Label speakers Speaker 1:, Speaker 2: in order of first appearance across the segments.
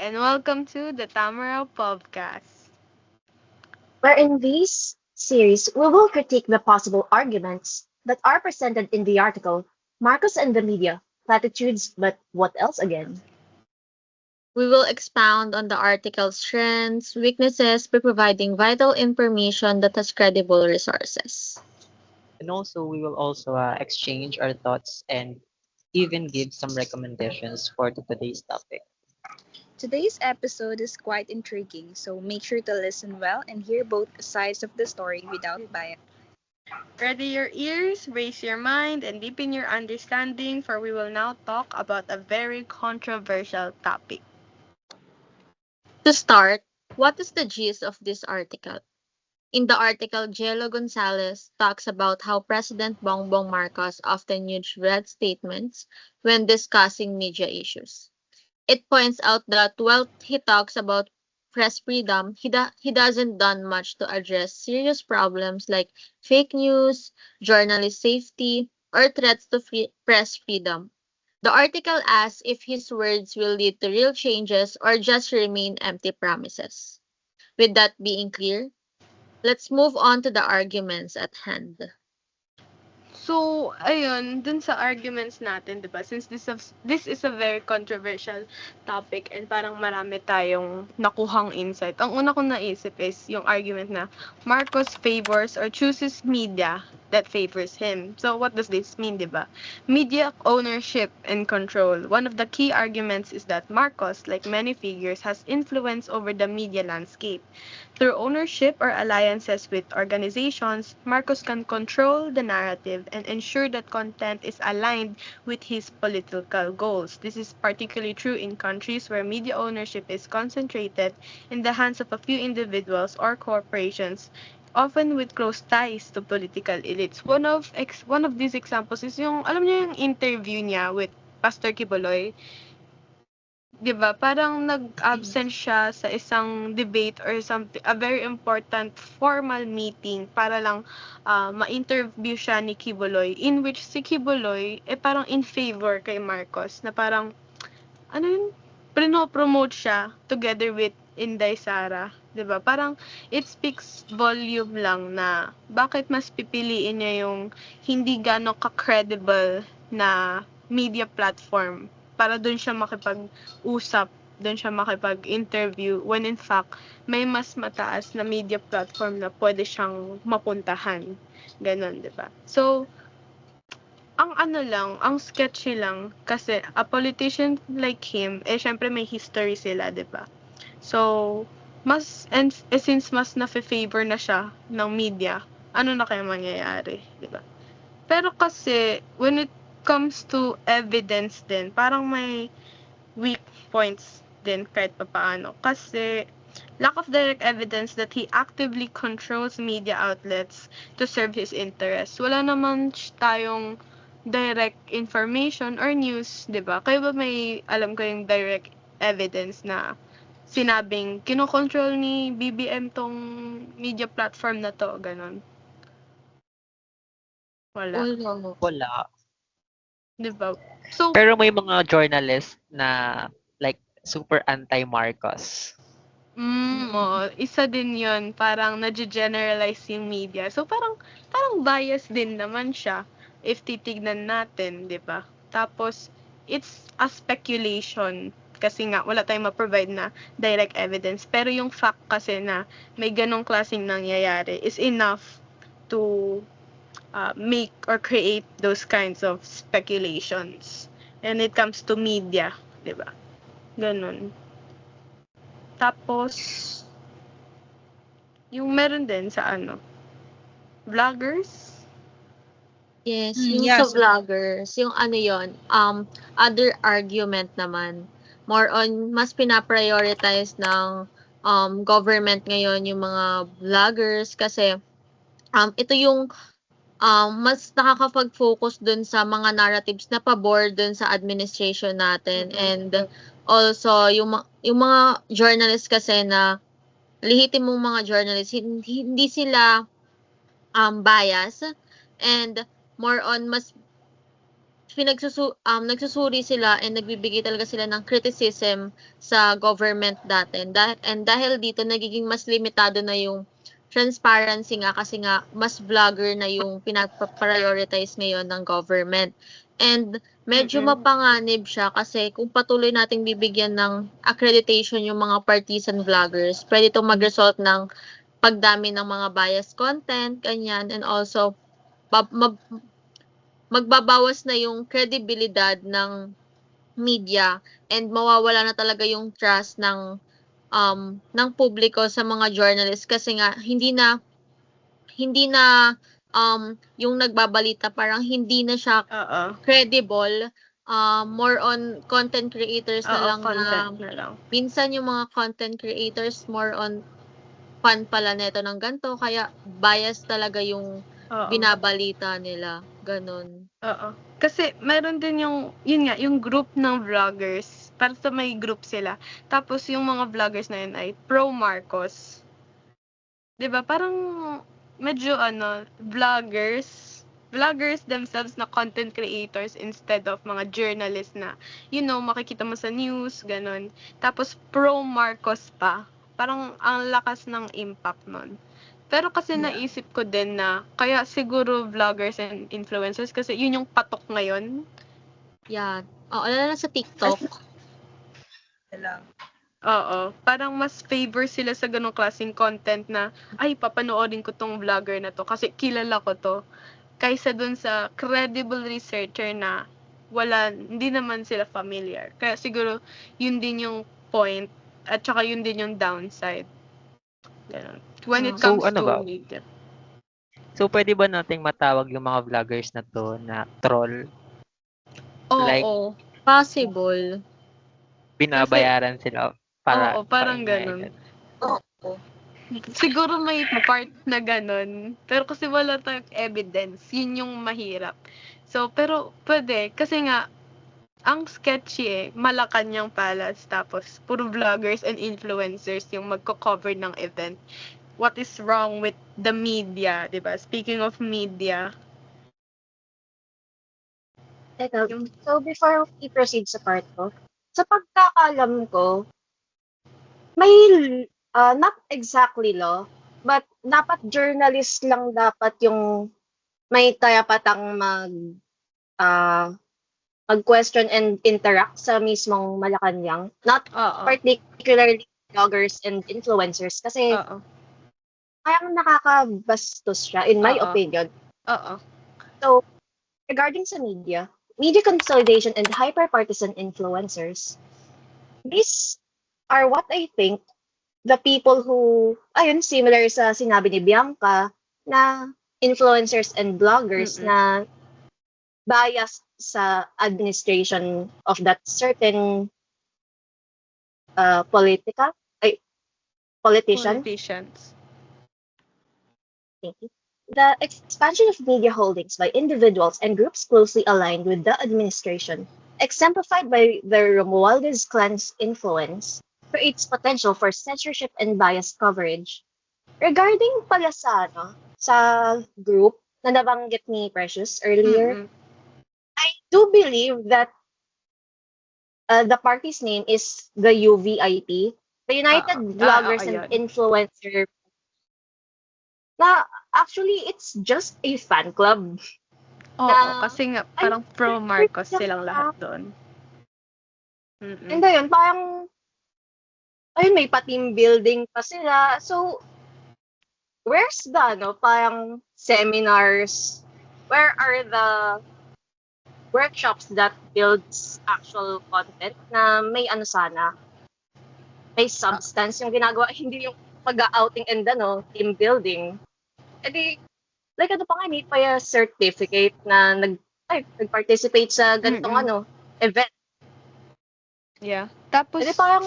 Speaker 1: and welcome to the Tamara Podcast.
Speaker 2: Where in this series we will critique the possible arguments that are presented in the article Marcos and the Media, Platitudes, but what else again?
Speaker 3: We will expound on the article's strengths, weaknesses by providing vital information that has credible resources.
Speaker 4: And also, we will also exchange our thoughts and even give some recommendations for today's topic.
Speaker 5: Today's episode is quite intriguing, so make sure to listen well and hear both sides of the story without bias.
Speaker 1: Ready your ears, raise your mind, and deepen your understanding, for we will now talk about a very controversial topic.
Speaker 3: To start, what is the gist of this article? In the article, Jello Gonzalez talks about how President Bongbong Marcos often used red statements when discussing media issues. It points out that while he talks about press freedom, he doesn't done much to address serious problems like fake news, journalist safety, or threats to press freedom. The article asks if his words will lead to real changes or just remain empty promises. With that being clear, let's move on to the arguments at hand.
Speaker 1: So, ayun, dun sa arguments natin, 'di ba? Since this is a very controversial topic and parang marami tayong nakuhang insight. Ang una kong naisip is yung argument na Marcos favors or chooses media that favors him. So, what does this mean, 'di ba? Media ownership and control. One of the key arguments is that Marcos, like many figures, has influence over the media landscape. Through ownership or alliances with organizations, Marcos can control the narrative and ensure that content is aligned with his political goals. This is particularly true in countries where media ownership is concentrated in the hands of a few individuals or corporations, often with close ties to political elites. One of these examples is yung alam niyo yung interview niya with Pastor Kibuloy. 'Di ba, parang nag-absent siya sa isang debate or something, a very important formal meeting para lang, ma-interview siya ni Kibuloy, in which si Kibuloy, eh, parang in favor kay Marcos na parang, ano yun, prino-promote siya together with Inday Sara, 'di ba? Parang it speaks volume lang na bakit mas pipiliin niya yung hindi gaano ka-credible na media platform para dun siya makipag-usap, dun siya makipag-interview, when in fact may mas mataas na media platform na pwede siyang mapuntahan, gano'n, 'di ba? So, ang ano lang, ang sketchy lang kasi a politician like him, eh syempre may history sila, 'di ba? So, since mas nafe-favor na siya ng media, ano na kaya mangyayari, 'di ba? Pero kasi when it comes to evidence din, parang may weak points din kahit papaano. Kasi lack of direct evidence that he actively controls media outlets to serve his interests. Wala naman tayong direct information or news, 'di ba? Kayo ba may alam kayong direct evidence na sinabing kinokontrol ni BBM tong media platform na 'to, gano'n? Wala,
Speaker 3: Wala.
Speaker 4: Wala.
Speaker 1: 'di ba? So,
Speaker 4: Pero may mga journalist na like super anti-Marcos.
Speaker 1: oo, isa din 'yun, parang nage-generalize yung media. So, parang bias din naman siya if titignan natin, 'di ba? Tapos it's a speculation kasi nga wala tayong ma-provide na direct evidence. Pero yung fact kasi na may ganong klaseng nangyayari is enough to make or create those kinds of speculations. And it comes to media, 'di ba? Ganun. Tapos, yung meron din sa ano, vloggers.
Speaker 3: Yes,
Speaker 5: Mm,
Speaker 3: yung
Speaker 5: yeah,
Speaker 3: sa
Speaker 5: so
Speaker 3: vloggers, yung ano yon, other argument naman, more on mas pina-prioritize ng government ngayon yung mga vloggers kasi ito yung mas nakakapag-focus dun sa mga narratives na pabor dun sa administration natin, and also yung mga journalists kasi na lehitimong mga journalists, hindi sila bias, and more on mas nagsusuri sila and nagbibigay talaga sila ng criticism sa government natin. Dahil dito, nagiging mas limitado na yung transparency nga kasi nga mas vlogger na yung pinaprioritize ngayon ng government. And medyo mapanganib siya kasi kung patuloy nating bibigyan ng accreditation yung mga partisan vloggers, pwede itong mag-result ng pagdami ng mga biased content, ganyan, and also magbabawas na yung credibilidad ng media and mawawala na talaga yung trust ng publiko sa mga journalist kasi nga hindi na yung nagbabalita parang hindi na siya
Speaker 1: Oo.
Speaker 3: credible, more on content creators na
Speaker 1: Oo,
Speaker 3: lang na
Speaker 1: content na lang.
Speaker 3: minsan yung mga content creators more on fan pala neto ng ganito kaya bias talaga yung
Speaker 1: Oo.
Speaker 3: binabalita nila, ganun.
Speaker 1: Oo. Kasi meron din yun nga, yung group ng vloggers. Para sa may group sila. Tapos yung mga vloggers na yun ay pro Marcos. 'Di ba? Parang medyo vloggers themselves na content creators instead of mga journalists na, makikita mo sa news, ganun. Tapos pro Marcos pa. Parang ang lakas ng impact nun. Pero kasi naisip ko din na kaya siguro vloggers and influencers kasi yun yung patok ngayon.
Speaker 3: Yan. Oo, lalo na sa TikTok.
Speaker 1: Oo, parang mas favor sila sa ganong klaseng content na, ay, papanoorin ko tong vlogger na to kasi kilala ko to. Kaysa dun sa credible researcher na hindi naman sila familiar. Kaya siguro, yun din yung point at saka yun din yung downside. Ganon. When it
Speaker 4: So,
Speaker 1: comes to
Speaker 4: ba?
Speaker 1: media.
Speaker 4: So, pwede ba nating matawag yung mga vloggers na to na troll? Like,
Speaker 1: Oo.
Speaker 3: Possible.
Speaker 4: binabayaran sila para
Speaker 1: Oo, parang
Speaker 4: paingay.
Speaker 1: ganun. Siguro may part na ganun. Pero kasi wala tayong evidence. Yun yung mahirap. So, pero pwede. Kasi nga, ang sketchy Malacanang Palace. Tapos, puro vloggers and influencers yung magko-cover ng event. What is wrong with the media, diba? Speaking of media.
Speaker 2: Teka, so before we proceed sa part ko, sa pagkakalam ko, may not exactly law, but dapat journalist lang dapat yung may karapatang mag-question and interact sa mismong Malacanang, not
Speaker 1: Oo.
Speaker 2: particularly bloggers and influencers kasi
Speaker 1: Oo.
Speaker 2: parang nakakabastos siya in my
Speaker 1: Oo.
Speaker 2: opinion.
Speaker 1: Oo.
Speaker 2: So, regarding sa media consolidation and hyper-partisan influencers, these are what I think the people who, similar sa sinabi ni Bianca, na influencers and bloggers na biased sa administration of that certain politician.
Speaker 1: Politicians.
Speaker 2: Thank you. The expansion of media holdings by individuals and groups closely aligned with the administration, exemplified by the Romualdez clan's influence, creates potential for censorship and biased coverage. Regarding pala sa group na nabanggit ni Precious earlier, I do believe that the party's name is the UVIP, the United Vloggers and Influencer. Na actually, it's just a fan club.
Speaker 1: Oo, kasi nga parang pro Marcos silang lahat doon.
Speaker 2: And ayun, parang may pa-team building pa sila. So, where's the parang seminars? Where are the workshops that builds actual content na may may substance yung ginagawa, hindi yung pag-outing and team building. Edi, like may pa certificate na nag-participate sa ganitong event.
Speaker 1: Yeah. Tapos,
Speaker 2: Edi parang,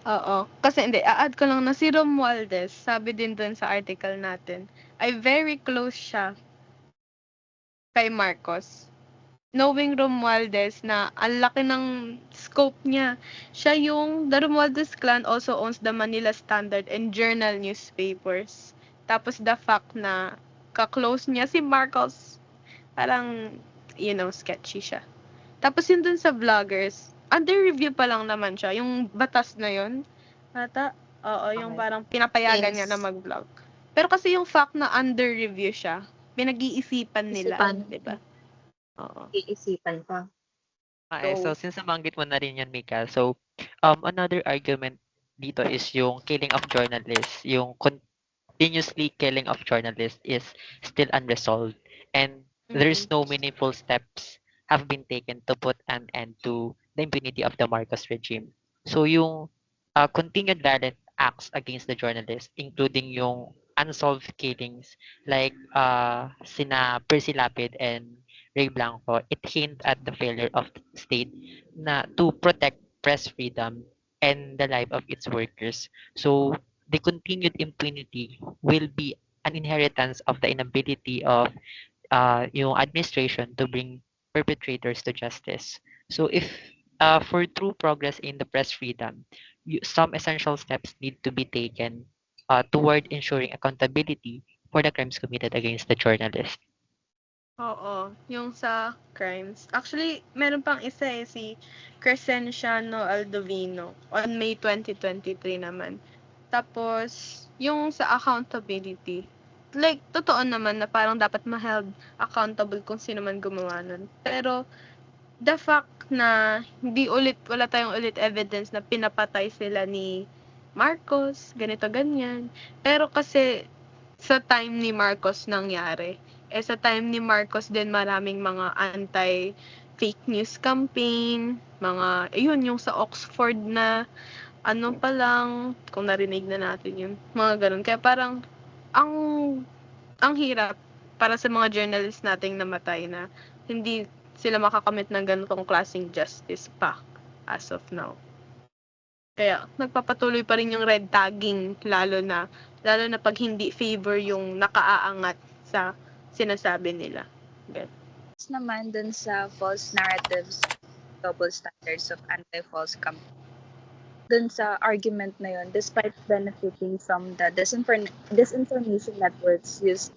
Speaker 1: oo. Kasi a-add ko lang na si Romualdez, sabi din dun sa article natin, ay very close siya kay Marcos. Knowing Romualdez na ang laki ng scope niya. The Romualdez clan also owns the Manila Standard and Journal newspapers. Tapos the fact na ka-close niya si Marcos, parang sketchy siya. Tapos yun dun sa vloggers, under review pa lang naman siya. Yung batas na yun, ata, oo, yung
Speaker 2: Okay.
Speaker 1: parang pinapayagan niya
Speaker 3: Yes.
Speaker 1: na mag-vlog. Pero kasi yung fact na under review siya, pinag-iisipan nila,
Speaker 3: Isipan.
Speaker 1: di ba? Oo.
Speaker 2: Iisipan pa.
Speaker 4: Okay, so
Speaker 2: So,
Speaker 4: since nabanggit mo na rin yan, Mika, so another argument dito is yung killing of journalists. Yung continuously killing of journalists is still unresolved, and there's
Speaker 1: Mm-mm.
Speaker 4: no meaningful steps have been taken to put an end to the impunity of the Marcos regime. So yung continued violent acts against the journalists, including yung unsolved killings like sina Percy Lapid and Ray Blanco, it hint at the failure of the state to protect press freedom and the life of its workers. So the continued impunity will be an inheritance of the inability of yung administration to bring perpetrators to justice. So if for true progress in the press freedom, some essential steps need to be taken toward ensuring accountability for the crimes committed against the journalist.
Speaker 1: Oo, yung sa crimes. Actually, meron pang isa si Crescenciano Aldovino on May 2023 naman. Tapos, yung sa accountability, like, totoo naman na parang dapat ma-held accountable kung sino man gumawa nun. Pero, the fact na wala tayong ulit evidence na pinapatay sila ni Marcos, ganito, ganyan. Pero kasi, sa time ni Marcos nangyari. Sa time ni Marcos din maraming mga anti-fake news campaign, yung sa Oxford na, pa lang, kung narinig na natin yun, mga ganun. Kaya parang, ang, ang hirap para sa mga journalists nating namatay na hindi sila makakamit ng ganitong klaseng justice pa as of now. Kaya nagpapatuloy pa rin yung red tagging lalo na pag hindi favor yung nakaaangat sa sinasabi nila. Ganun.
Speaker 5: Naman dun sa false narratives, double standards of anti-false campaign. Dun sa argument na yun, despite benefiting from the disinformation networks used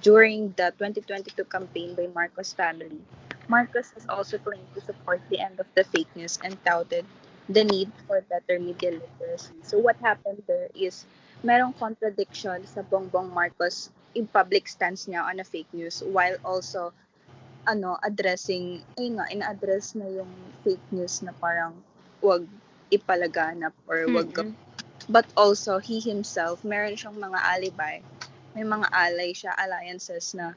Speaker 5: during the 2022 campaign by Marcos family, Marcos has also claimed to support the end of the fake news and touted the need for better media literacy. So what happened there is merong contradiction sa Bongbong Marcos in public stance niya on a fake news while also addressing in-address na yung fake news na parang wag ipalaganap or wag but also he himself meron siyang mga alibi, may mga alliances na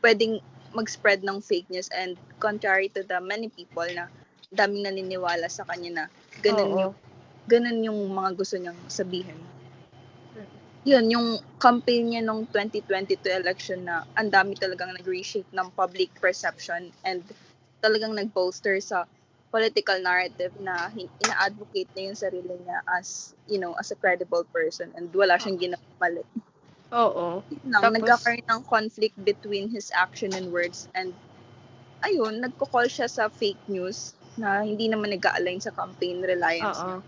Speaker 5: pwedeng mag-spread ng fake news, and contrary to the many people na daming naniniwala sa kanya na ganun yung mga gusto niyang sabihin. Yun, yung campaign niya nung 2022 election na ang dami talagang nag-reshape ng public perception and talagang nag-bolster sa political narrative na ina-advocate niya yung sarili niya as a credible person and wala siyang ginawang mali.
Speaker 1: Oo.
Speaker 5: Nagkakaroon ng conflict between his action and words, and ayun, nagko-call siya sa fake news na hindi naman nag-a-align sa campaign reliance niya.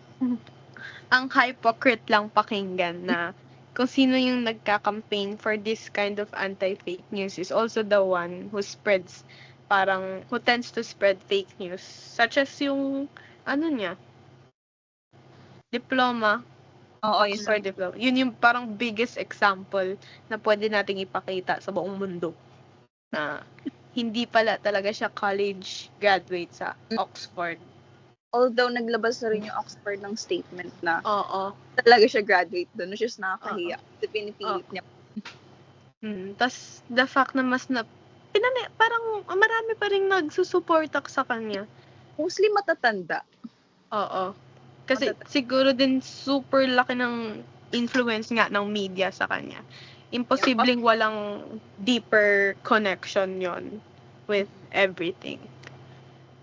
Speaker 1: Ang hypocrite lang pakinggan na kung sino yung nagka-campaign for this kind of anti-fake news is also the one who tends to spread fake news. Such as yung, diploma.
Speaker 5: Oo,
Speaker 1: Oxford diploma. Yun yung parang biggest example na pwede nating ipakita sa buong mundo. Na hindi pala talaga siya college graduate sa Oxford.
Speaker 5: Although naglabas na rin yung Oxford ng statement na
Speaker 1: talaga
Speaker 5: siya graduate doon, which is nakakahiya. Kasi pinipilit niya.
Speaker 1: Tas the fact na parang marami pa rin nagsusuporta sa kanya.
Speaker 5: Mostly matatanda.
Speaker 1: Oo. Kasi siguro din super laki ng influence nga ng media sa kanya. Imposibleng walang deeper connection yon with everything.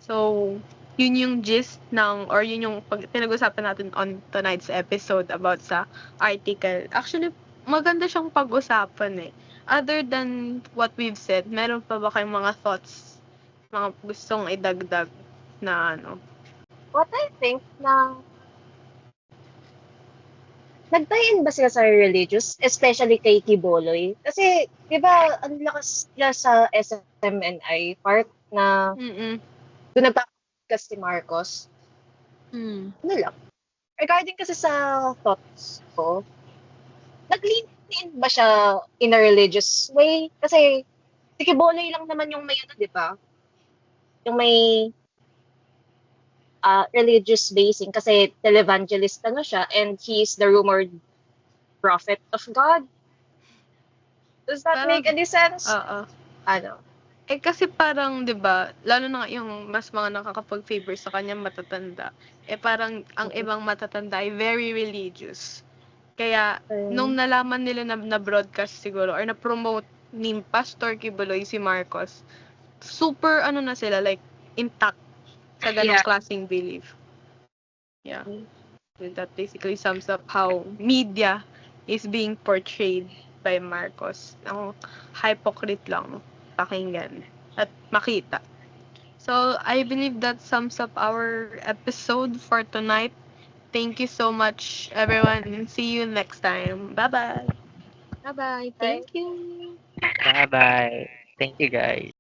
Speaker 1: So, yun yung gist or yun yung pinag-usapan natin on tonight's episode about sa article. Actually, maganda siyang pag-usapan eh. Other than what we've said, meron pa ba kayong mga thoughts, mga gustong idagdag na
Speaker 2: What I think na nag-tie-in ba sila sa religious, especially kay Kiboloy? Kasi Di ba, ang lakas niya sa SMNI part na
Speaker 1: Mm.
Speaker 2: doon nagpapakas si Marcos. Ano lang. Regarding kasi sa thoughts ko, nag-lean in ba siya in a religious way? Kasi, si Kibolay lang naman yung may ano, di ba? Yung may religious basing kasi televangelist ano siya and he is the rumored prophet of God. Does that
Speaker 1: Parang,
Speaker 2: make any sense?
Speaker 1: oo.
Speaker 2: Ano?
Speaker 1: Kasi parang 'di ba, lalo na nga yung mas mga nakakapag-favor sa kanya matatanda. Parang ang
Speaker 2: Mm.
Speaker 1: ibang matatanda ay very religious. Kaya nung
Speaker 2: Mm.
Speaker 1: nalaman nila na broadcast siguro or na-promote ni Pastor Kibuloy si Marcos, super ano na sila like intact sa ganong
Speaker 5: Yeah.
Speaker 1: klaseng belief. Yeah. That basically sums up how media is being portrayed by Marcos. Ang hypocrite lang pakinggan at makita. So, I believe that sums up our episode for tonight. Thank you so much, everyone, and see you next time. Bye-bye.
Speaker 3: Bye-bye.
Speaker 2: Right?
Speaker 3: Thank you.
Speaker 4: Bye-bye. Thank you, guys.